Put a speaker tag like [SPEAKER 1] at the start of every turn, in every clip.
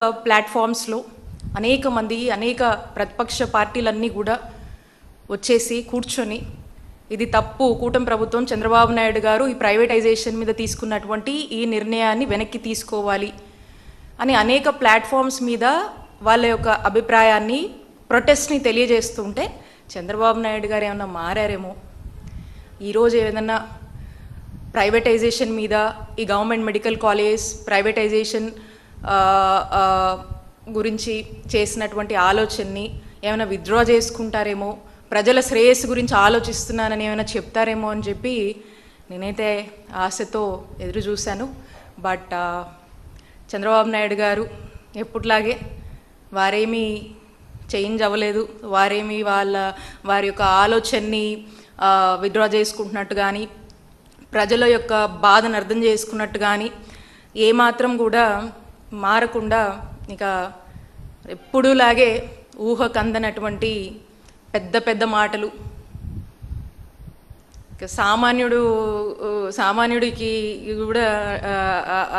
[SPEAKER 1] ప్లాట్ఫామ్స్లో అనేక మంది అనేక ప్రతిపక్ష పార్టీలన్నీ కూడా వచ్చేసి కూర్చొని ఇది తప్పు, కూటమి ప్రభుత్వం చంద్రబాబు నాయుడు గారు ఈ ప్రైవేటైజేషన్ మీద తీసుకున్నటువంటి ఈ నిర్ణయాన్ని వెనక్కి తీసుకోవాలి అని అనేక ప్లాట్ఫామ్స్ మీద వాళ్ళ యొక్క అభిప్రాయాన్ని ప్రొటెస్ట్ని తెలియజేస్తుంటే చంద్రబాబు నాయుడు గారు ఏమన్నా మారారేమో, ఈరోజు ఏదన్నా ప్రైవేటైజేషన్ మీద ఈ గవర్నమెంట్ మెడికల్ కాలేజ్ ప్రైవేటైజేషన్ గురించి చేసినటువంటి ఆలోచనని ఏమైనా విత్డ్రా చేసుకుంటారేమో, ప్రజల శ్రేయస్సు గురించి ఆలోచిస్తున్నానని ఏమైనా చెప్తారేమో అని చెప్పి నేనైతే ఆశతో ఎదురు చూశాను. బట్ చంద్రబాబు నాయుడు గారు ఎప్పట్లాగే వారేమీ చేంజ్ అవ్వలేదు. వారేమీ వారి యొక్క ఆలోచనని విత్డ్రా చేసుకుంటున్నట్టు కానీ ప్రజల యొక్క బాధను అర్థం చేసుకున్నట్టు కానీ ఏమాత్రం కూడా మారకుండా ఇక ఎప్పుడూలాగే ఊహకందనటువంటి పెద్ద పెద్ద మాటలు, ఇక సామాన్యుడికి కూడా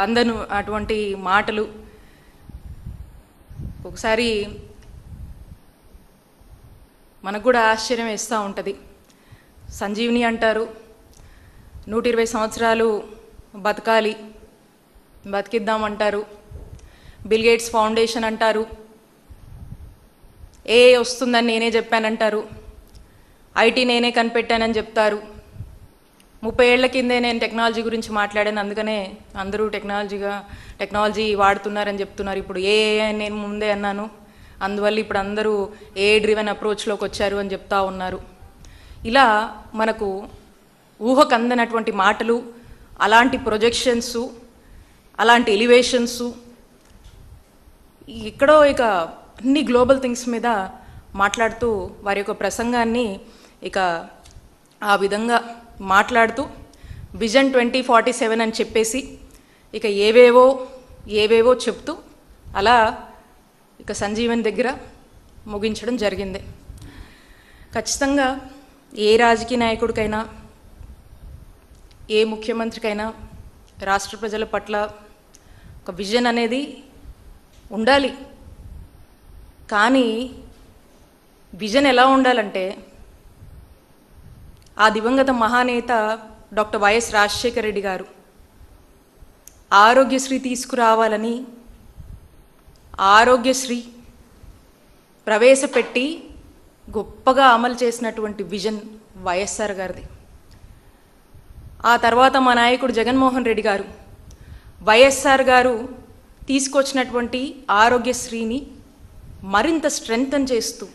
[SPEAKER 1] అందను అటువంటి మాటలు. ఒకసారి మనకు కూడా ఆశ్చర్యం వేస్తూ ఉంటుంది. సంజీవిని అంటారు, 120 సంవత్సరాలు బతకాలి, బతికిద్దామంటారు. బిల్ గేట్స్ ఫౌండేషన్ అంటారు, ఏ వస్తుందని నేనే చెప్పానంటారు. ఐటీ నేనే కనిపెట్టానని చెప్తారు. 30 ఏళ్ల కిందే నేను టెక్నాలజీ గురించి మాట్లాడాను, అందుకనే అందరూ టెక్నాలజీ వాడుతున్నారని చెప్తున్నారు. ఇప్పుడు నేను ముందే అన్నాను, అందువల్ల ఇప్పుడు అందరూ డ్రివెన్ అప్రోచ్లోకి వచ్చారు అని చెప్తా ఉన్నారు. ఇలా మనకు ఊహకు అందనటువంటి మాటలు, అలాంటి ప్రొజెక్షన్సు, అలాంటి ఎలివేషన్సు, ఎక్కడో ఇక అన్ని గ్లోబల్ థింగ్స్ మీద మాట్లాడుతూ వారి యొక్క ప్రసంగాన్ని ఇక ఆ విధంగా మాట్లాడుతూ విజన్ 2047 అని చెప్పేసి ఇక ఏవేవో చెప్తూ అలా ఇక సంజీవన్ దగ్గర ముగించడం జరిగింది. ఖచ్చితంగా ఏ రాజకీయ నాయకుడికైనా, ఏ ముఖ్యమంత్రికైనా రాష్ట్ర ప్రజల పట్ల ఒక విజన్ అనేది ఉండాలి. కానీ విజన్ ఎలా ఉండాలంటే, ఆ దివంగత మహానేత డాక్టర్ వైఎస్ రాజశేఖర రెడ్డి గారు ఆరోగ్యశ్రీ తీసుకురావాలని ఆరోగ్యశ్రీ ప్రవేశపెట్టి గొప్పగా అమలు చేసినటువంటి విజన్ వైఎస్ఆర్ గారిది. ఆ తర్వాత మా నాయకుడు జగన్మోహన్ రెడ్డి గారు, వైఎస్ఆర్ గారు తీసుకొచ్చినటువంటి ఆరోగ్యశ్రీని మరింత స్ట్రెంగ్తన్ చేస్తూ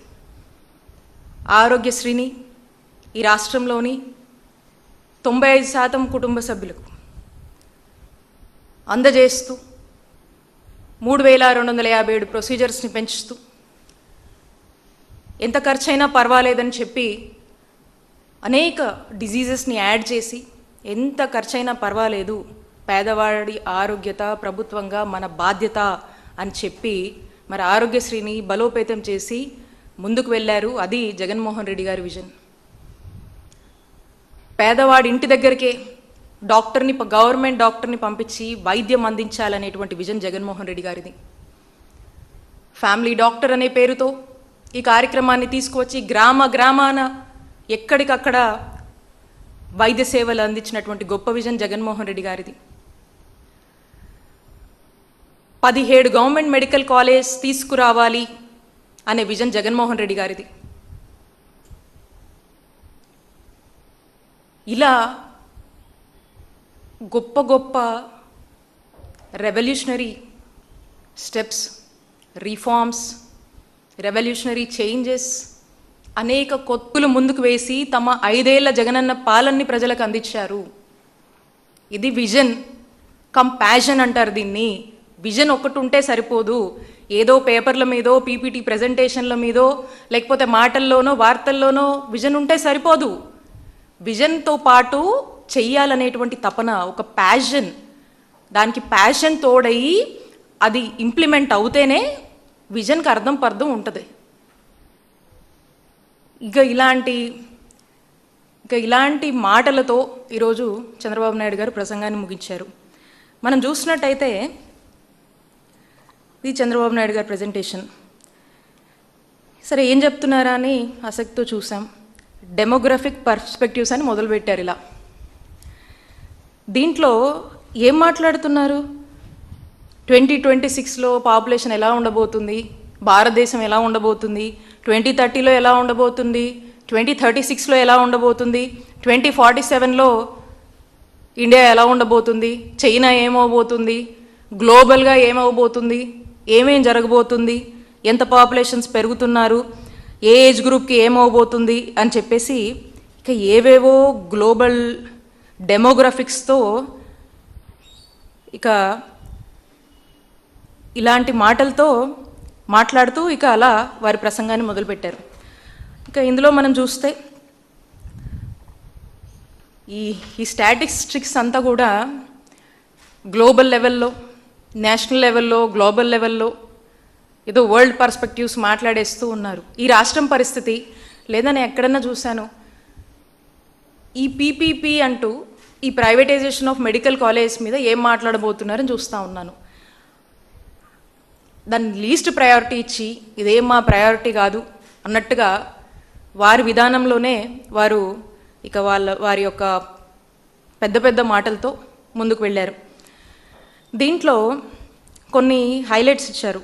[SPEAKER 1] ఆరోగ్యశ్రీని ఈ రాష్ట్రంలోని 95% కుటుంబ సభ్యులకు అందజేస్తూ 3257 ప్రొసీజర్స్ని పెంచుతూ ఎంత ఖర్చైనా పర్వాలేదని చెప్పి అనేక డిజీజెస్ని యాడ్ చేసి ఎంత ఖర్చైనా పర్వాలేదు, పేదవాడి ఆరోగ్యత ప్రభుత్వంగా మన బాధ్యత అని చెప్పి మరి ఆరోగ్యశ్రీని బలోపేతం చేసి ముందుకు వెళ్ళారు. అది జగన్మోహన్ రెడ్డి గారి విజన్. పేదవాడి ఇంటి దగ్గరికే గవర్నమెంట్ డాక్టర్ని పంపించి వైద్యం అందించాలనేటువంటి విజన్ జగన్మోహన్ రెడ్డి గారిది. ఫ్యామిలీ డాక్టర్ అనే పేరుతో ఈ కార్యక్రమాన్ని తీసుకువచ్చి గ్రామాన ఎక్కడికక్కడ వైద్య సేవలు అందించినటువంటి గొప్ప విజన్ జగన్మోహన్ రెడ్డి గారిది. 17 గవర్నమెంట్ మెడికల్ కాలేజ్ తీసుకురావాలి అనే విజన్ జగన్మోహన్ రెడ్డి గారిది. ఇలా గొప్ప revolutionary steps, reforms, revolutionary changes, అనేక కొత్తులు ముందుకు వేసి తమ 5 ఏళ్ల జగనన్న పాలనని ప్రజలకు అందించారు. ఇది విజన్ కమ్ ప్యాషన్ అంటారు దీన్ని. విజన్ ఒకటి ఉంటే సరిపోదు. ఏదో పేపర్ల మీదో, పీపీటీ ప్రజెంటేషన్ల మీదో, లేకపోతే మాటల్లోనో వార్తల్లోనో విజన్ ఉంటే సరిపోదు. విజన్తో పాటు చెయ్యాలనేటువంటి తపన, ఒక ప్యాషన్, దానికి ప్యాషన్ తోడయి అది ఇంప్లిమెంట్ అవుతేనే విజన్కి అర్థం పర్థం ఉంటుంది. ఇక ఇలాంటి మాటలతో ఈరోజు చంద్రబాబు నాయుడు గారు ప్రసంగాన్ని ముగించారు. మనం చూసినట్టయితే ఇది చంద్రబాబు నాయుడు గారి ప్రజెంటేషన్. సరే ఏం చెప్తున్నారా అని ఆసక్తితో చూసాం. డెమోగ్రఫిక్ పర్స్పెక్టివ్స్ అని మొదలుపెట్టారు ఇలా. దీంట్లో ఏం మాట్లాడుతున్నారు? 2026లో పాపులేషన్ ఎలా ఉండబోతుంది, భారతదేశం ఎలా ఉండబోతుంది, 2030లో ఎలా ఉండబోతుంది, 2036లో ఎలా ఉండబోతుంది, 2047లో ఇండియా ఎలా ఉండబోతుంది, చైనా ఏమవబోతుంది, గ్లోబల్గా ఏమవబోతుంది, ఏమేం జరగబోతుంది, ఎంత పాపులేషన్స్ పెరుగుతున్నారు, ఏ ఏజ్ గ్రూప్కి ఏమవబోతుంది అని చెప్పేసి ఇక ఏవేవో గ్లోబల్ డెమోగ్రఫిక్స్తో ఇక ఇలాంటి మాటలతో మాట్లాడుతూ ఇక అలా వారి ప్రసంగాన్ని మొదలుపెట్టారు. ఇక ఇందులో మనం చూస్తే ఈ స్టాటిస్టిక్స్ అంతా కూడా గ్లోబల్ లెవెల్లో, నేషనల్ లెవెల్లో, గ్లోబల్ లెవెల్లో ఏదో వరల్డ్ పర్స్పెక్టివ్స్ మాట్లాడేస్తూ ఉన్నారు. ఈ రాష్ట్రం పరిస్థితి లేదా నేను ఎక్కడన్నా చూశాను, ఈ పీపీపీ అంటూ ఈ ప్రైవేటైజేషన్ ఆఫ్ మెడికల్ కాలేజ్ మీద ఏం మాట్లాడబోతున్నారని చూస్తూ ఉన్నాను. దాన్ని లీస్ట్ ప్రయారిటీ ఇచ్చి ఇదేం మా ప్రయారిటీ కాదు అన్నట్టుగా వారి విధానంలోనే వారు ఇక వారి యొక్క పెద్ద పెద్ద మాటలతో ముందుకు వెళ్ళారు. దీంట్లో కొన్ని హైలైట్స్ ఇచ్చారు.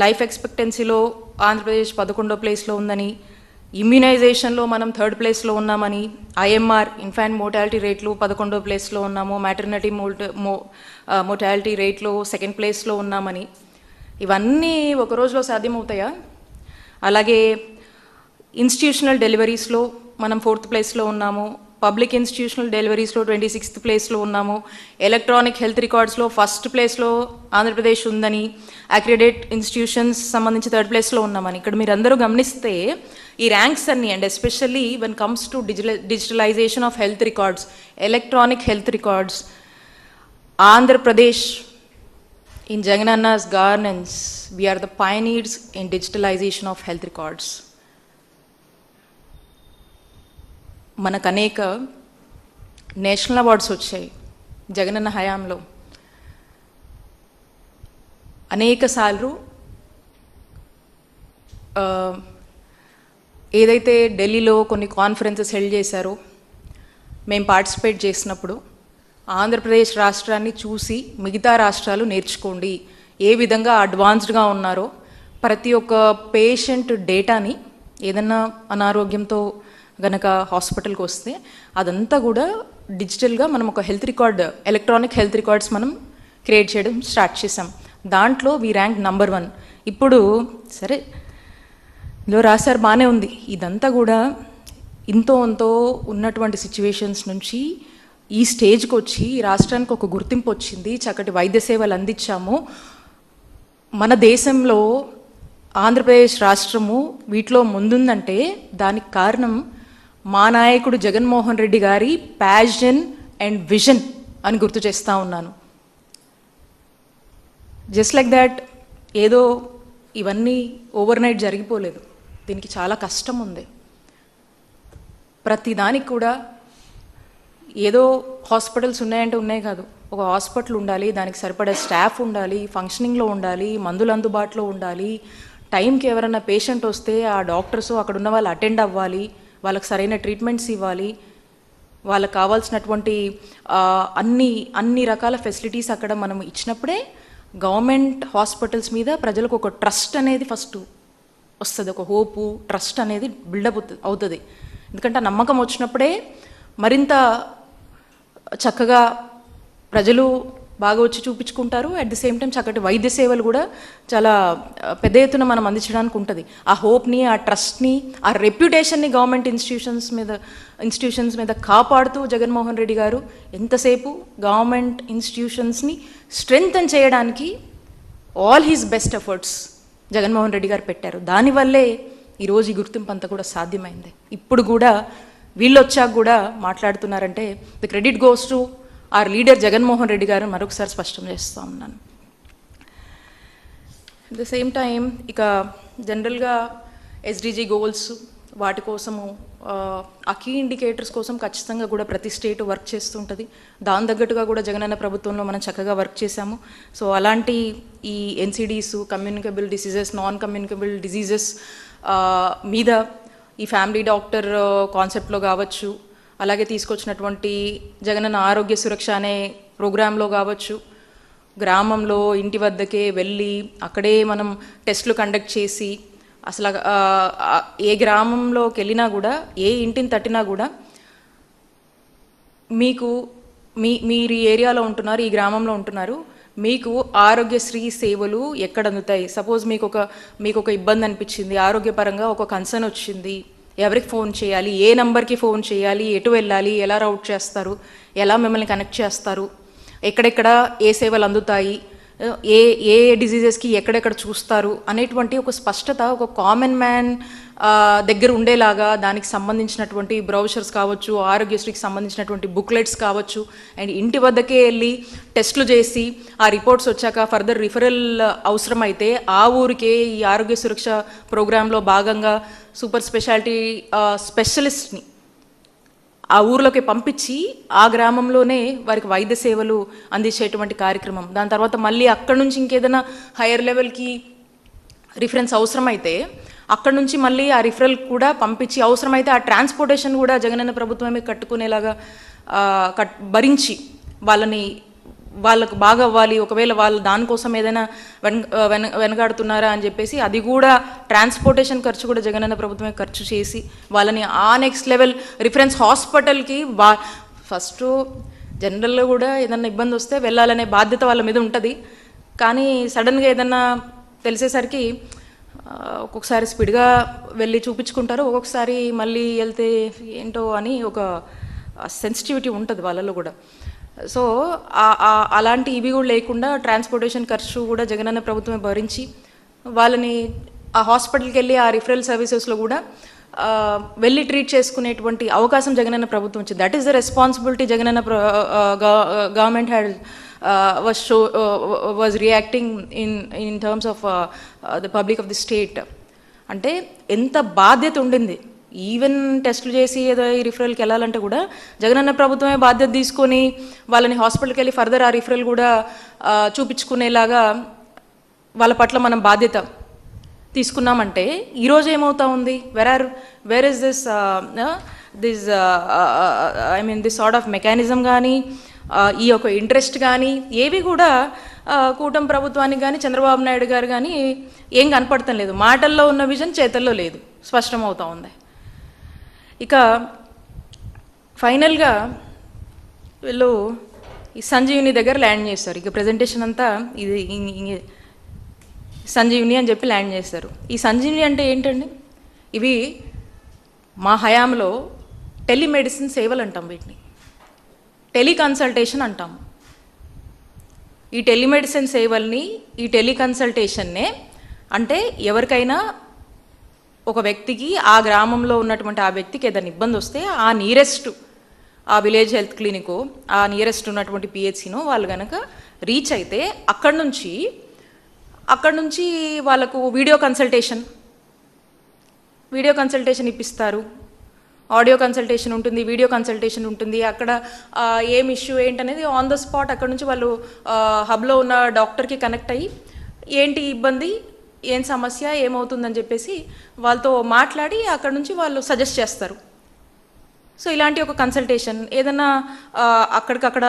[SPEAKER 1] లైఫ్ ఎక్స్పెక్టెన్సీలో ఆంధ్రప్రదేశ్ 11వ ప్లేస్లో ఉందని, ఇమ్యునైజేషన్లో మనం 3rd ప్లేస్లో ఉన్నామని, ఐఎంఆర్ ఇన్ఫాంట్ మోర్టాలిటీ రేట్లో 11వ ప్లేస్లో ఉన్నాము, మ్యాటర్నిటీ మోర్టాలిటీ రేట్లో 2nd ప్లేస్లో ఉన్నామని. ఇవన్నీ ఒక రోజులో సాధ్యమవుతాయా? అలాగే ఇన్స్టిట్యూషనల్ డెలివరీస్లో మనం 4th ప్లేస్లో ఉన్నాము, పబ్లిక్ ఇన్స్టిట్యూషనల్ డెలివరీస్లో 26th ప్లేస్లో ఉన్నాము, ఎలక్ట్రానిక్ హెల్త్ రికార్డ్స్లో 1st ప్లేస్లో ఆంధ్రప్రదేశ్ ఉందని, అక్రిడేట్ ఇన్స్టిట్యూషన్స్ సంబంధించి 3rd ప్లేస్లో ఉన్నామని. ఇక్కడ మీరు అందరూ గమనిస్తే ఈ ర్యాంక్స్ అన్నీ and especially when comes to digitalization of health records, electronic health records, Andhra Pradesh in Jaganna's governance, we are the pioneers in digitalization of health records. మనకు అనేక నేషనల్ అవార్డ్స్ వచ్చాయి జగనన్న హయాంలో. అనేక సార్లు ఏదైతే ఢిల్లీలో కొన్ని కాన్ఫరెన్సెస్ హెల్డ్ చేశారో మేము పార్టిసిపేట్ చేసినప్పుడు ఆంధ్రప్రదేశ్ రాష్ట్రాన్ని చూసి మిగతా రాష్ట్రాలు నేర్చుకోండి, ఏ విధంగా అడ్వాన్స్డ్గా ఉన్నారో. ప్రతి ఒక్క పేషెంట్ డేటాని ఏదన్నా అనారోగ్యంతో గనక హాస్పిటల్కి వస్తే అదంతా కూడా డిజిటల్గా మనం ఒక health record, electronic health records మనం క్రియేట్ చేయడం స్టార్ట్ చేసాం. దాంట్లో వీ ర్యాంక్ నంబర్ 1. ఇప్పుడు సరే ఇందులో రాశారు, బాగానే ఉంది. ఇదంతా కూడా ఇంతో ఉన్నటువంటి సిచ్యువేషన్స్ నుంచి ఈ స్టేజ్కి వచ్చి ఈ రాష్ట్రానికి ఒక గుర్తింపు వచ్చింది, చక్కటి వైద్య సేవలు అందించాము. మన దేశంలో ఆంధ్రప్రదేశ్ రాష్ట్రము వీటిలో ముందుందంటే దానికి కారణం మా నాయకుడు జగన్మోహన్ రెడ్డి గారి ప్యాషన్ అండ్ విజన్ అని గుర్తు చేస్తూ ఉన్నాను. జస్ట్ లైక్ దాట్ ఏదో ఇవన్నీ ఓవర్ నైట్ జరిగిపోలేదు. దీనికి చాలా కష్టం ఉంది. ప్రతి దానికి కూడా ఏదో హాస్పిటల్స్ ఉన్నాయంటే ఉన్నాయి కాదు, ఒక హాస్పిటల్ ఉండాలి, దానికి సరిపడే స్టాఫ్ ఉండాలి, ఫంక్షనింగ్లో ఉండాలి, మందులు అందుబాటులో ఉండాలి, టైంకి ఎవరైనా పేషెంట్ వస్తే ఆ డాక్టర్స్ అక్కడ ఉన్న వాళ్ళు అటెండ్ అవ్వాలి, వాళ్ళకి సరైన ట్రీట్మెంట్స్ ఇవ్వాలి, వాళ్ళకి కావాల్సినటువంటి అన్ని రకాల ఫెసిలిటీస్ అక్కడ మనం ఇచ్చినప్పుడే గవర్నమెంట్ హాస్పిటల్స్ మీద ప్రజలకు ఒక ట్రస్ట్ అనేది ఫస్ట్ వస్తుంది, ఒక హోపు, ట్రస్ట్ అనేది బిల్డప్ అవుతుంది. ఎందుకంటే ఆ నమ్మకం వచ్చినప్పుడే మరింత చక్కగా ప్రజలు బాగా వచ్చి చూపించుకుంటారు. అట్ ది సేమ్ టైం చక్కటి వైద్య సేవలు కూడా చాలా పెద్ద ఎత్తున మనం అందించడానికి ఉంటుంది. ఆ హోప్ని, ఆ ట్రస్ట్ని, ఆ రెప్యుటేషన్ని గవర్నమెంట్ ఇన్స్టిట్యూషన్స్ మీద కాపాడుతూ జగన్మోహన్ రెడ్డి గారు ఎంతసేపు గవర్నమెంట్ ఇన్స్టిట్యూషన్స్ని స్ట్రెంగ్తన్ చేయడానికి all his best efforts Jaganmohan Reddy గారు పెట్టారు. దానివల్లే ఈరోజు ఈ గుర్తింపు అంతా కూడా సాధ్యమైంది. ఇప్పుడు కూడా వీళ్ళు వచ్చాక కూడా మాట్లాడుతున్నారంటే the credit goes to our leader Jaganmohan Reddy garu మరొకసారి స్పష్టం చేస్తూ ఉన్నాను. అట్ ద సేమ్ టైం ఇక జనరల్గా ఎస్డిజి గోల్స్ వాటి కోసము ఆ కీ ఇండికేటర్స్ కోసం ఖచ్చితంగా కూడా ప్రతి స్టేట్ వర్క్ చేస్తుంటుంది. దాని తగ్గట్టుగా కూడా జగనన్న ప్రభుత్వంలో మనం చక్కగా వర్క్ చేశాము. సో అలాంటి ఈ NCDs, communicable diseases, non communicable diseases మీద ఈ ఫ్యామిలీ డాక్టర్ కాన్సెప్ట్లో కావచ్చు, అలాగే తీసుకొచ్చినటువంటి జగనన్న ఆరోగ్య సురక్ష అనే ప్రోగ్రాంలో కావచ్చు, గ్రామంలో ఇంటి వద్దకే వెళ్ళి అక్కడే మనం టెస్టులు కండక్ట్ చేసి అసలు ఏ గ్రామంలోకి వెళ్ళినా కూడా, ఏ ఇంటిని తట్టినా కూడా మీకు మీరు ఈ ఏరియాలో ఉంటున్నారు, ఈ గ్రామంలో ఉంటున్నారు, మీకు ఆరోగ్యశ్రీ సేవలు ఎక్కడ అందుతాయి, సపోజ్ మీకు ఒక ఇబ్బంది అనిపించింది, ఆరోగ్యపరంగా ఒక కన్సర్న్ వచ్చింది, ఎవరికి ఫోన్ చేయాలి, ఏ నెంబర్కి ఫోన్ చేయాలి, ఎటు వెళ్ళాలి, ఎలా రౌట్ చేస్తారు, ఎలా మిమ్మల్ని కనెక్ట్ చేస్తారు, ఎక్కడెక్కడ ఏ సేవలు అందుతాయి, ఏ డిజీజెస్కి ఎక్కడెక్కడ చూస్తారు అనేటువంటి ఒక స్పష్టత ఒక కామన్ మ్యాన్ దగ్గర ఉండేలాగా దానికి సంబంధించినటువంటి బ్రౌచర్స్ కావచ్చు, ఆరోగ్యశ్రీకి సంబంధించినటువంటి బుక్లెట్స్ కావచ్చు, అండ్ ఇంటి వద్దకే వెళ్ళి టెస్టులు చేసి ఆ రిపోర్ట్స్ వచ్చాక ఫర్దర్ రిఫరల్ అవసరమైతే ఆ ఊరికే ఈ ఆరోగ్య సురక్ష ప్రోగ్రాంలో భాగంగా సూపర్ స్పెషాలిటీ స్పెషలిస్ట్ని ఆ ఊర్లోకి పంపించి ఆ గ్రామంలోనే వారికి వైద్య సేవలు అందించేటువంటి కార్యక్రమం. దాని తర్వాత మళ్ళీ అక్కడి నుంచి ఇంకేదైనా హైయర్ లెవెల్కి రిఫరెన్స్ అవసరమైతే అక్కడి నుంచి మళ్ళీ ఆ రిఫరల్ కూడా పంపించి, అవసరమైతే ఆ ట్రాన్స్పోర్టేషన్ కూడా జగనన్న ప్రభుత్వమే కట్టుకునేలాగా భరించి వాళ్ళకు బాగా అవ్వాలి, ఒకవేళ వాళ్ళు దానికోసం ఏదైనా వెనకాడుతున్నారా అని చెప్పేసి అది కూడా ట్రాన్స్పోర్టేషన్ ఖర్చు కూడా జగనన్న ప్రభుత్వమే ఖర్చు చేసి వాళ్ళని ఆ నెక్స్ట్ లెవెల్ రిఫరెన్స్ హాస్పిటల్కి ఫస్ట్ జనరల్లో కూడా ఏదన్నా ఇబ్బంది వస్తే వెళ్ళాలనే బాధ్యత వాళ్ళ మీద ఉంటుంది. కానీ సడన్గా ఏదన్నా తెలిసేసరికి ఒక్కొక్కసారి స్పీడ్గా వెళ్ళి చూపించుకుంటారు, ఒక్కొక్కసారి మళ్ళీ వెళ్తే ఏంటో అని ఒక సెన్సిటివిటీ ఉంటుంది వాళ్ళలో కూడా. సో అలాంటి ఇవి కూడా లేకుండా ట్రాన్స్పోర్టేషన్ ఖర్చు కూడా జగనన్న ప్రభుత్వమే భరించి వాళ్ళని ఆ హాస్పిటల్కి వెళ్ళి ఆ రిఫరల్ సర్వీసెస్లో కూడా వెళ్ళి ట్రీట్ చేసుకునేటువంటి అవకాశం జగనన్న ప్రభుత్వం వచ్చింది. That is the responsibility Jagananna government had was reacting in terms of the public of the state. అంటే ఎంత బాధ్యత ఉండింది. ఈవెన్ టెస్టులు చేసి ఏదో ఈ రిఫరల్కి వెళ్ళాలంటే కూడా జగనన్న ప్రభుత్వమే బాధ్యత తీసుకొని వాళ్ళని హాస్పిటల్కి వెళ్ళి ఫర్దర్ ఆ రిఫరల్ కూడా చూపించుకునేలాగా వాళ్ళ పట్ల మనం బాధ్యత తీసుకున్నామంటే ఈరోజు ఏమవుతా ఉంది, where is this this sort of mechanism కానీ ఈ యొక్క ఇంట్రెస్ట్ కానీ ఏవి కూడా కూటమి ప్రభుత్వానికి కానీ చంద్రబాబు నాయుడు గారు కానీ ఏం కనపడటం లేదు. మాటల్లో ఉన్న విజన్ చేతల్లో లేదు, స్పష్టమవుతూ ఉంది. ఇక ఫైనల్గా వీళ్ళు ఈ సంజీవిని దగ్గర ల్యాండ్ చేస్తారు. ఇక ప్రజెంటేషన్ అంతా ఇది సంజీవిని అని చెప్పి ల్యాండ్ చేస్తారు. ఈ సంజీవిని అంటే ఏంటండి? ఇవి మా హయాంలో టెలిమెడిసిన్ సేవలు అంటాం, వీటిని టెలికన్సల్టేషన్ అంటాము. ఈ టెలిమెడిసిన్ సేవల్ని, ఈ టెలికన్సల్టేషన్నే అంటే ఎవరికైనా ఒక వ్యక్తికి ఆ గ్రామంలో ఉన్నటువంటి ఆ వ్యక్తికి ఏదైనా ఇబ్బంది వస్తే ఆ నియరెస్ట్ ఆ విలేజ్ హెల్త్ క్లినిక్, ఆ నియరెస్ట్ ఉన్నటువంటి పిహెచ్సినో వాళ్ళు కనుక రీచ్ అయితే అక్కడి నుంచి వాళ్ళకు వీడియో కన్సల్టేషన్ ఇప్పిస్తారు. ఆడియో కన్సల్టేషన్ ఉంటుంది, వీడియో కన్సల్టేషన్ ఉంటుంది. అక్కడ ఏం ఇష్యూ ఏంటనేది ఆన్ ద స్పాట్ అక్కడ నుంచి వాళ్ళు హబ్లో ఉన్న డాక్టర్కి కనెక్ట్ అయ్యి ఏంటి ఇబ్బంది, ఏం సమస్య, ఏమవుతుందని చెప్పేసి వాళ్ళతో మాట్లాడి అక్కడ నుంచి వాళ్ళు సజెస్ట్ చేస్తారు. సో ఇలాంటి ఒక కన్సల్టేషన్ ఏదన్నా అక్కడికక్కడ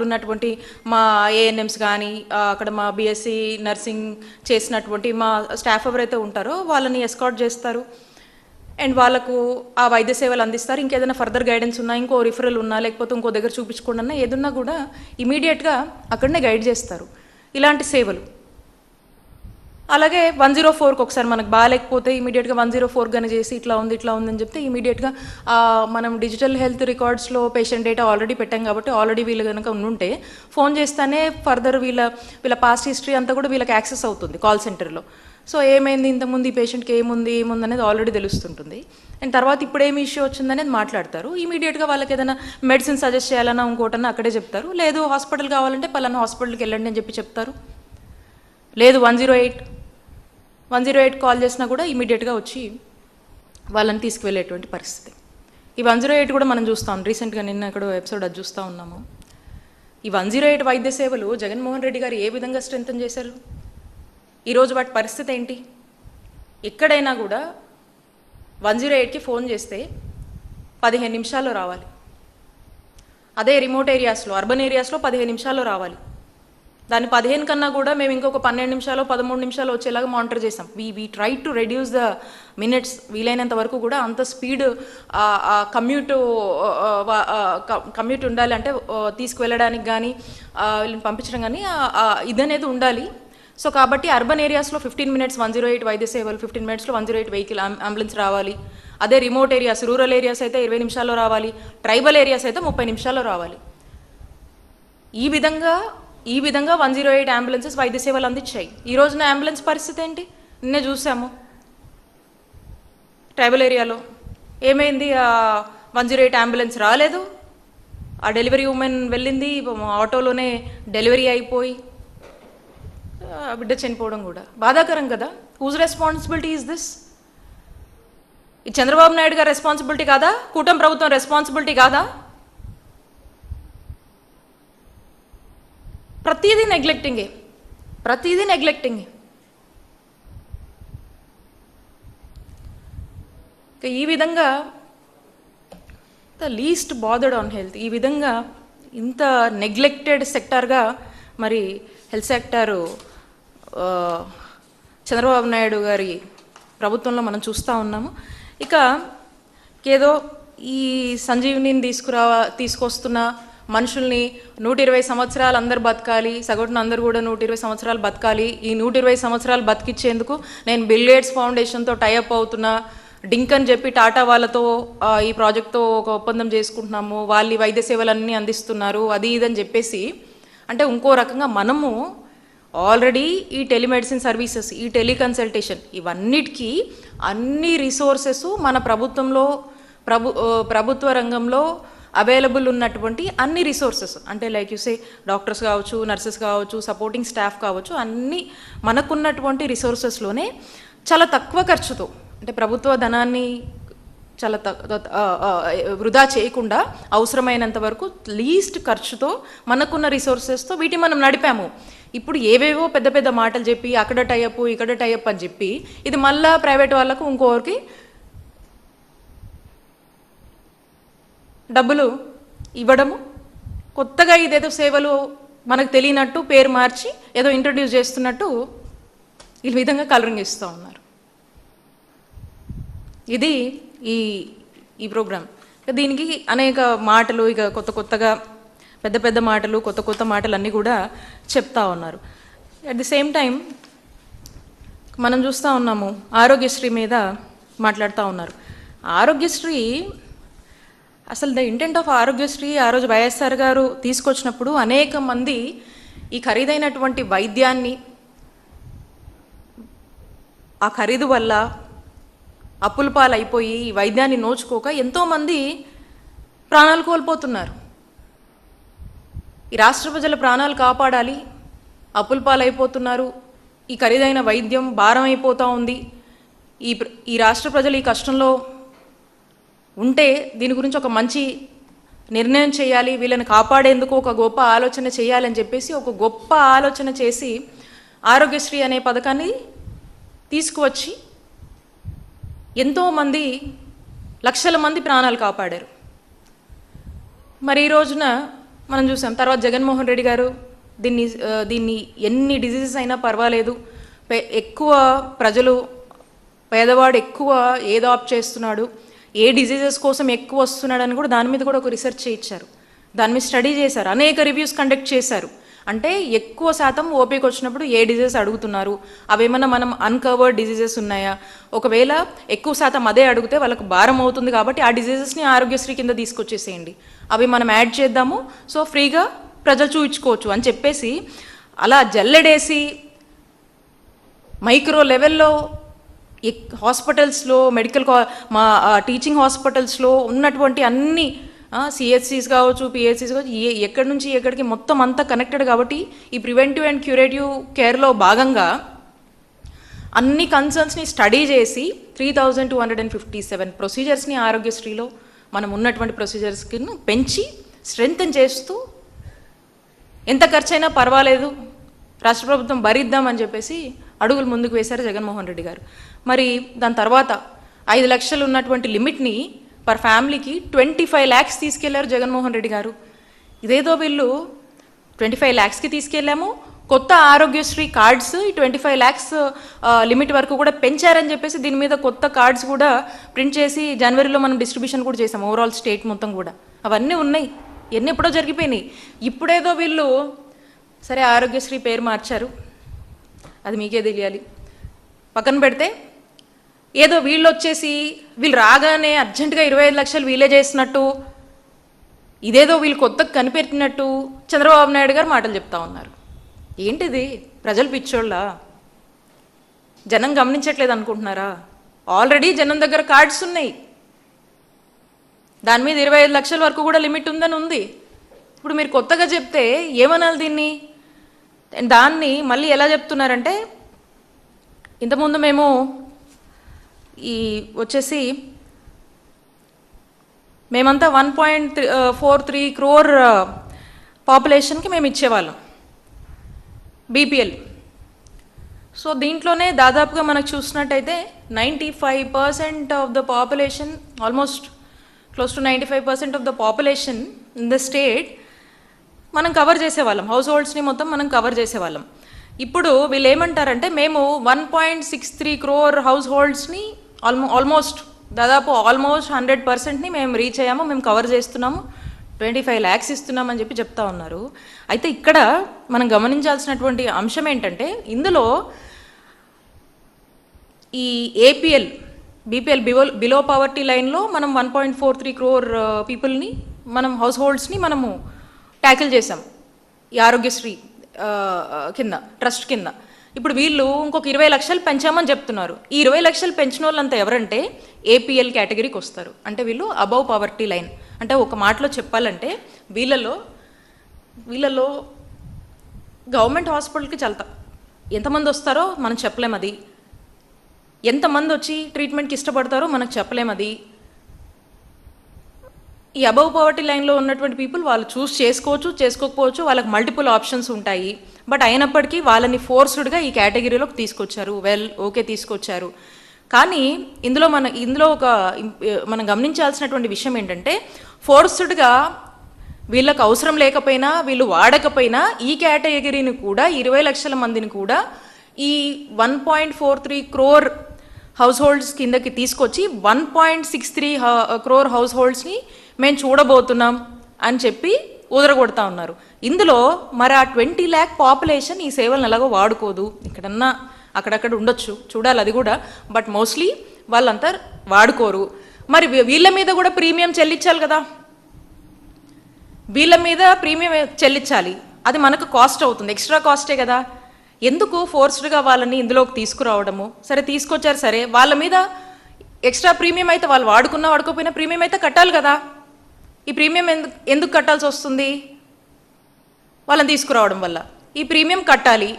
[SPEAKER 1] ఉన్నటువంటి మా ఏఎన్ఎంస్ కానీ అక్కడ మా బీఎస్సీ నర్సింగ్ చేసినటువంటి మా స్టాఫ్ ఎవరైతే ఉంటారో వాళ్ళని ఎస్కార్ట్ చేస్తారు అండ్ వాళ్ళకు ఆ వైద్య సేవలు అందిస్తారు. ఇంకేదైనా ఫర్దర్ గైడెన్స్ ఉన్నా, ఇంకో రిఫరల్ ఉన్నా, లేకపోతే ఇంకో దగ్గర చూపించుకోండి అన్నా ఏదున్నా కూడా ఇమీడియట్గా అక్కడనే గైడ్ చేస్తారు. ఇలాంటి సేవలు అలాగే 104కి ఒకసారి మనకు బాగాలేకపోతే ఇమీడియట్గా 104 కానీ చేసి ఇట్లా ఉంది అని చెప్తే ఇమీడియట్గా మనం డిజిటల్ హెల్త్ రికార్డ్స్లో పేషెంట్ డేటా ఆల్రెడీ పెట్టాం కాబట్టి ఆల్రెడీ వీళ్ళు కనుక ఉంటే ఫోన్ చేస్తేనే ఫర్దర్ వీళ్ళ పాస్ట్ హిస్టరీ అంతా కూడా వీళ్ళకి యాక్సెస్ అవుతుంది కాల్ సెంటర్లో. సో ఏమైంది ఇంతకుముందు ఈ పేషెంట్కి ఏముంది అనేది ఆల్రెడీ తెలుస్తుంటుంది. అండ్ తర్వాత ఇప్పుడు ఏమి ఇష్యూ వచ్చిందనేది మాట్లాడతారు. ఇమీడియట్గా వాళ్ళకి ఏదైనా మెడిసిన్ సజెస్ట్ చేయాలన్నా ఇంకోటన్నా అక్కడే చెప్తారు. లేదు హాస్పిటల్ కావాలంటే పలానా హాస్పిటల్కి వెళ్ళండి అని చెప్తారు. లేదు 108 108 కాల్ చేసినా కూడా ఇమీడియట్గా వచ్చి వాళ్ళని తీసుకువెళ్ళేటువంటి పరిస్థితి. ఈ 108 కూడా మనం చూస్తాం. రీసెంట్గా నిన్న ఎక్కడో ఎపిసోడ్ అది చూస్తూ ఉన్నాము. ఈ 108 వైద్య సేవలు జగన్మోహన్ రెడ్డి గారు ఏ విధంగా స్ట్రెంథన్ చేశారు? ఈరోజు వాటి పరిస్థితి ఏంటి? ఎక్కడైనా కూడా 108కి ఫోన్ చేస్తే 15 నిమిషాల్లో రావాలి. అదే రిమోట్ ఏరియాస్లో, అర్బన్ ఏరియాస్లో 15 నిమిషాల్లో రావాలి. దాన్ని 15 కన్నా కూడా మేము ఇంకొక 12 నిమిషాలు 13 నిమిషాలు వచ్చేలాగా మానిటర్ చేసాం. We try to reduce the minutes. వీలైనంత వరకు కూడా అంత స్పీడ్ కమ్యూట్ ఉండాలి, అంటే తీసుకువెళ్ళడానికి కానీ వీళ్ళని పంపించడం కానీ ఇదనేది ఉండాలి. సో కాబట్టి అర్బన్ ఏరియాస్లో 15 మినిట్స్ 108 వైద్య సేవలు, 15 మినిట్స్లో 108 వెహికల్ అంబులెన్స్ రావాలి. అదే రిమోట్ ఏరియాస్, రూరల్ ఏరియాస్ అయితే 20 నిమిషాల్లో రావాలి. ట్రైబల్ ఏరియాస్ అయితే 30 నిమిషాల్లో రావాలి. ఈ విధంగా 108 అంబులెన్సెస్ వైద్య సేవలు అందించాయి. ఈ రోజున అంబులెన్స్ పరిస్థితి ఏంటి? నిన్నే చూసాము ట్రైబల్ ఏరియాలో ఏమైంది. 108 అంబులెన్స్ రాలేదు. ఆ డెలివరీ ఉమెన్ వెళ్ళింది, ఆటోలోనే డెలివరీ అయిపోయి బిడ్డ చనిపోవడం కూడా బాధాకరం కదా. Whose responsibility is this? ఈ చంద్రబాబు నాయుడు గారి రెస్పాన్సిబిలిటీ కాదా? కూటమి ప్రభుత్వం రెస్పాన్సిబిలిటీ కాదా? ప్రతిదీ నెగ్లెక్టింగే. ఈ విధంగా the least bothered on health, ఈ విధంగా ఇంత నెగ్లెక్టెడ్ సెక్టార్గా మరి హెల్త్ సెక్టారు చంద్రబాబు నాయుడు గారి ప్రభుత్వంలో మనం చూస్తూ ఉన్నాము. ఇక ఏదో ఈ సంజీవిని తీసుకొస్తున్న మనుషుల్ని 120 సంవత్సరాలు అందరు బతకాలి, సగటున అందరూ కూడా 120 సంవత్సరాలు బతకాలి, ఈ 120 సంవత్సరాలు బతికిచ్చేందుకు నేను బిల్ గేట్స్ ఫౌండేషన్తో టైఅప్ అవుతున్నా, డింక్ అని చెప్పి టాటా వాళ్ళతో ఈ ప్రాజెక్ట్తో ఒక ఒప్పందం చేసుకుంటున్నాము, వాళ్ళు ఈ వైద్య సేవలన్నీ అందిస్తున్నారు, అది ఇదని చెప్పేసి, అంటే ఇంకో రకంగా మనము ఆల్రెడీ ఈ టెలిమెడిసిన్ సర్వీసెస్, ఈ టెలికన్సల్టేషన్, ఇవన్నిటికీ అన్ని రిసోర్సెస్ మన ప్రభుత్వ రంగంలో అవైలబుల్ ఉన్నటువంటి అన్ని రిసోర్సెస్, అంటే లైక్ యూసే డాక్టర్స్ కావచ్చు, నర్సెస్ కావచ్చు, సపోర్టింగ్ స్టాఫ్ కావచ్చు, అన్నీ మనకున్నటువంటి రిసోర్సెస్లోనే చాలా తక్కువ ఖర్చుతో, అంటే ప్రభుత్వ ధనాన్ని చాలా వృధా చేయకుండా అవసరమైనంత వరకు లీస్ట్ ఖర్చుతో మనకున్న రిసోర్సెస్తో వీటిని మనం నడిపాము. ఇప్పుడు ఏవేవో పెద్ద పెద్ద మాటలు చెప్పి అక్కడ టైఅప్ ఇక్కడ టైఅప్ అని చెప్పి ఇది మళ్ళా ప్రైవేట్ వాళ్ళకు ఇంకోరికి డబ్బులు ఇవ్వడము, కొత్తగా ఇదేదో సేవలు మనకు తెలియనట్టు పేరు మార్చి ఏదో ఇంట్రడ్యూస్ చేస్తున్నట్టు ఈ విధంగా కలరింగ్ ఇస్తూ ఉన్నారు. ఇది ఈ ప్రోగ్రామ్. దీనికి అనేక మాటలు, ఇక కొత్తగా పెద్ద మాటలు, కొత్త మాటలు అన్నీ కూడా చెప్తా ఉన్నారు. అట్ ది సేమ్ టైం మనం చూస్తూ ఉన్నాము ఆరోగ్యశ్రీ మీద మాట్లాడుతూ ఉన్నారు. ఆరోగ్యశ్రీ అసలు ద ఇంటెంట్ ఆఫ్ ఆరోగ్యశ్రీ ఆ రోజు వైఎస్ఆర్ గారు తీసుకొచ్చినప్పుడు అనేక మంది ఈ ఖరీదైనటువంటి వైద్యాన్ని, ఆ ఖరీదు వల్ల అప్పుల పాలైపోయి ఈ వైద్యాన్ని నోచుకోక ఎంతోమంది ప్రాణాలు కోల్పోతున్నారు. ఈ రాష్ట్ర ప్రజల ప్రాణాలు కాపాడాలి, అప్పుల పాలైపోతున్నారు, ఈ ఖరీదైన వైద్యం భారం అయిపోతూ ఉంది, ఈ రాష్ట్ర ప్రజలు ఈ కష్టంలో ఉంటే దీని గురించి ఒక మంచి నిర్ణయం చేయాలి, వీళ్ళని కాపాడేందుకు ఒక గొప్ప ఆలోచన చేయాలని చెప్పేసి ఒక గొప్ప ఆలోచన చేసి ఆరోగ్యశ్రీ అనే పథకాన్ని తీసుకువచ్చి ఎంతోమంది లక్షల మంది ప్రాణాలు కాపాడారు. మరి ఈ రోజున మనం చూసాం తర్వాత జగన్మోహన్ రెడ్డి గారు దీన్ని ఎన్ని డిజీజెస్ అయినా పర్వాలేదు, ఎక్కువ ప్రజలు, పేదవాడు ఎక్కువ ఏదో ఆప్ట్ చేస్తున్నాడు, ఏ డిజీజెస్ కోసం ఎక్కువ వస్తున్నాడని కూడా దాని మీద కూడా ఒక రీసెర్చ్ చేయించారు, దాని మీద స్టడీ చేశారు, అనేక రివ్యూస్ కండక్ట్ చేశారు. అంటే ఎక్కువ శాతం ఓపీకి వచ్చినప్పుడు ఏ డిజీజెస్ అడుగుతున్నారు, అవేమన్నా మనం అన్కవర్డ్ డిజీజెస్ ఉన్నాయా, ఒకవేళ ఎక్కువ శాతం అదే అడిగితే వాళ్ళకు భారం అవుతుంది కాబట్టి ఆ డిజీజెస్ని ఆరోగ్యశ్రీ కింద తీసుకొచ్చేసేయండి, అవి మనం యాడ్ చేద్దాము, సో ఫ్రీగా ప్రజలు చూయించుకోవచ్చు అని చెప్పేసి అలా జల్లెడేసి మైక్రో లెవెల్లో హాస్పిటల్స్లో, మా టీచింగ్ హాస్పిటల్స్లో ఉన్నటువంటి అన్ని సిహెచ్సిస్ కావచ్చు, పిహెచ్సిస్ కావచ్చు, ఎక్కడి నుంచి ఎక్కడికి మొత్తం అంతా కనెక్టెడ్ కాబట్టి ఈ ప్రివెంటివ్ అండ్ క్యూరేటివ్ కేర్లో భాగంగా అన్ని కన్సర్న్స్ని స్టడీ చేసి 3257 ప్రొసీజర్స్ని ఆరోగ్యశ్రీలో మనం ఉన్నటువంటి ప్రొసీజర్స్కి పెంచి స్ట్రెంగ్తన్ చేస్తూ ఎంత ఖర్చైనా పర్వాలేదు రాష్ట్ర ప్రభుత్వం భరిద్దామని చెప్పేసి అడుగులు ముందుకు వేశారు జగన్మోహన్ రెడ్డి గారు. మరి దాని తర్వాత 5 లక్షలు ఉన్నటువంటి లిమిట్ని పర్ ఫ్యామిలీకి 25 lakhs తీసుకెళ్లారు జగన్మోహన్ రెడ్డి గారు. ఇదేదో వీళ్ళు 25 lakhsకి తీసుకెళ్ళాము, కొత్త ఆరోగ్యశ్రీ కార్డ్స్ ఈ 25 lakhs లిమిట్ వరకు కూడా పెంచారని చెప్పేసి దీని మీద కొత్త కార్డ్స్ కూడా ప్రింట్ చేసి జనవరిలో మనం డిస్ట్రిబ్యూషన్ కూడా చేసాం ఓవరాల్ స్టేట్ మొత్తం కూడా. అవన్నీ ఉన్నాయి, ఎన్ని ఎప్పుడో జరిగిపోయినాయి. ఇప్పుడేదో వీళ్ళు సరే ఆరోగ్యశ్రీ పేరు మార్చారు, అది మీకే తెలియాలి. పక్కన పెడితే ఏదో వీళ్ళు వచ్చేసి వీళ్ళు రాగానే అర్జెంటుగా 25 లక్షలు వీళ్ళే చేసినట్టు, ఇదేదో వీళ్ళు కొత్తగా కనిపెట్టినట్టు చంద్రబాబు నాయుడు గారు మాటలు చెప్తా ఉన్నారు. ఏంటిది? ప్రజలు పిచ్చోళ్ళ? జనం గమనించట్లేదు అనుకుంటున్నారా? ఆల్రెడీ జనం దగ్గర కార్డ్స్ ఉన్నాయి, దాని మీద 25 లక్షల వరకు కూడా లిమిట్ ఉందని ఉంది. ఇప్పుడు మీరు కొత్తగా చెప్తే ఏమనాలి దీన్ని? దాన్ని మళ్ళీ ఎలా చెప్తున్నారంటే, ఇంతకుముందు మేము ఈ వచ్చేసి మేమంతా 1.43 crore పాపులేషన్కి మేము ఇచ్చేవాళ్ళం బీపీఎల్. సో దీంట్లోనే దాదాపుగా మనకు చూసినట్టయితే 95% of the population, almost close to 95% of the population in the state మనం కవర్ చేసేవాళ్ళం, హౌస్ హోల్డ్స్ని మొత్తం మనం కవర్ చేసేవాళ్ళం. ఇప్పుడు వీళ్ళు ఏమంటారంటే మేము 1.63 crore హౌస్ హోల్డ్స్ని ఆల్మోస్ట్ 100%ని మేము రీచ్ అయ్యాము, మేము కవర్ చేస్తున్నాము, 25 lakhs ఇస్తున్నామని చెప్పి చెప్తా ఉన్నారు. అయితే ఇక్కడ మనం గమనించాల్సినటువంటి అంశం ఏంటంటే, ఇందులో ఈ ఏపీఎల్ బీపీఎల్ బిలో పవర్టీ లైన్లో మనం 1.43 crore పీపుల్ని మనం హౌస్ హోల్డ్స్ని మనము ట్యాకిల్ చేసాం ఈ ఆరోగ్యశ్రీ కింద, ట్రస్ట్ కింద. ఇప్పుడు వీళ్ళు ఇంకొక 20 లక్షలు పెంచామని చెప్తున్నారు. ఈ 20 లక్షలు పెంచిన వాళ్ళంతా ఎవరంటే ఏపీఎల్ కేటగిరీకి వస్తారు. అంటే వీళ్ళు అబవ్ పవర్టీ లైన్. అంటే ఒక మాటలో చెప్పాలంటే వీళ్ళలో గవర్నమెంట్ హాస్పిటల్కి చల్తా ఎంతమంది వస్తారో మనం చెప్పలేం, అది ఎంతమంది వచ్చి ట్రీట్మెంట్కి ఇష్టపడతారో మనకు చెప్పలేం. అది ఈ అబవ్ పవర్టీ లైన్లో ఉన్నటువంటి పీపుల్ వాళ్ళు చూస్ చేసుకోవచ్చు, చేసుకోకపోవచ్చు, వాళ్ళకి మల్టిపుల్ ఆప్షన్స్ ఉంటాయి. బట్ అయినప్పటికీ వాళ్ళని ఫోర్స్డ్గా ఈ కేటగిరీలోకి తీసుకొచ్చారు. ఓకే తీసుకొచ్చారు. కానీ ఇందులో మనం గమనించాల్సినటువంటి విషయం ఏంటంటే, ఫోర్స్డ్గా వీళ్ళకి అవసరం లేకపోయినా, వీళ్ళు వాడకపోయినా ఈ కేటగిరీని కూడా 20 లక్షల మందిని కూడా ఈ 1.43 crore హౌస్ హోల్డ్స్ కిందకి తీసుకొచ్చి 1.63 crore హౌస్ హోల్డ్స్ని మేము చూడబోతున్నాం అని చెప్పి ఊదరగొడతా ఉన్నారు. ఇందులో మరి ఆ 20 lakh పాపులేషన్ ఈ సేవలను ఎలాగో వాడుకోదు, ఇక్కడన్నా అక్కడక్కడ ఉండొచ్చు, చూడాలి అది కూడా. బట్ మోస్ట్లీ వాళ్ళంతా వాడుకోరు. మరి వీళ్ళ మీద కూడా ప్రీమియం చెల్లించాలి కదా, వీళ్ళ మీద ప్రీమియం చెల్లించాలి, అది మనకు కాస్ట్ అవుతుంది, ఎక్స్ట్రా కాస్టే కదా. ఎందుకు ఫోర్స్డ్గా వాళ్ళని ఇందులోకి తీసుకురావడము? సరే తీసుకొచ్చారు, సరే వాళ్ళ మీద ఎక్స్ట్రా ప్రీమియం అయితే వాళ్ళు వాడుకున్నా వాడుకోపోయినా ప్రీమియం అయితే కట్టాలి కదా. ఈ ప్రీమియం ఎందుకు కట్టాల్సి వస్తుంది? వాళ్ళని తీసుకురావడం వల్ల ఈ ప్రీమియం కట్టాలి.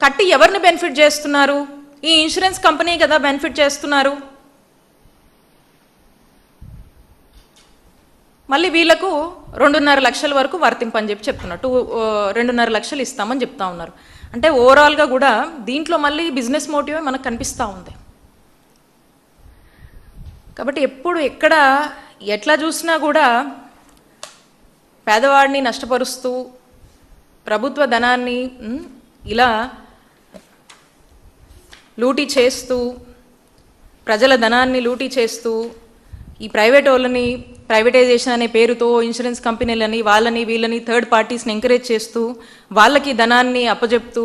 [SPEAKER 1] కట్టి ఎవరిని బెనిఫిట్ చేస్తున్నారు? ఈ ఇన్సూరెన్స్ కంపెనీ కదా బెనిఫిట్ చేస్తున్నారు. మళ్ళీ వీళ్ళకు 2.5 లక్షల వరకు వర్తింపని చెప్పి చెప్తున్నారు. 2.5 లక్షలు ఇస్తామని చెప్తా ఉన్నారు. అంటే ఓవరాల్గా కూడా దీంట్లో మళ్ళీ బిజినెస్ మోటివే మనకు కనిపిస్తూ ఉంది. కాబట్టి ఎప్పుడు ఎక్కడ ఎట్లా చూసినా కూడా పేదవాడిని నష్టపరుస్తూ ప్రభుత్వ ధనాన్ని ఇలా లూటీ చేస్తూ, ప్రజల ధనాన్ని లూటీ చేస్తూ, ఈ ప్రైవేట్ వాళ్ళని ప్రైవేటైజేషన్ అనే పేరుతో ఇన్సూరెన్స్ కంపెనీలని వాళ్ళని వీళ్ళని థర్డ్ పార్టీస్ని ఎంకరేజ్ చేస్తూ వాళ్ళకి ధనాన్ని అప్పజెప్తూ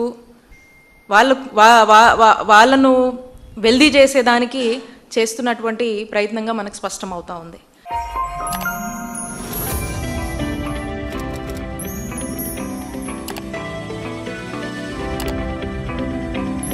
[SPEAKER 1] వాళ్ళను వెల్దీ చేసేదానికి చేస్తున్నటువంటి ప్రయత్నంగా మనకు స్పష్టమవుతా ఉంది.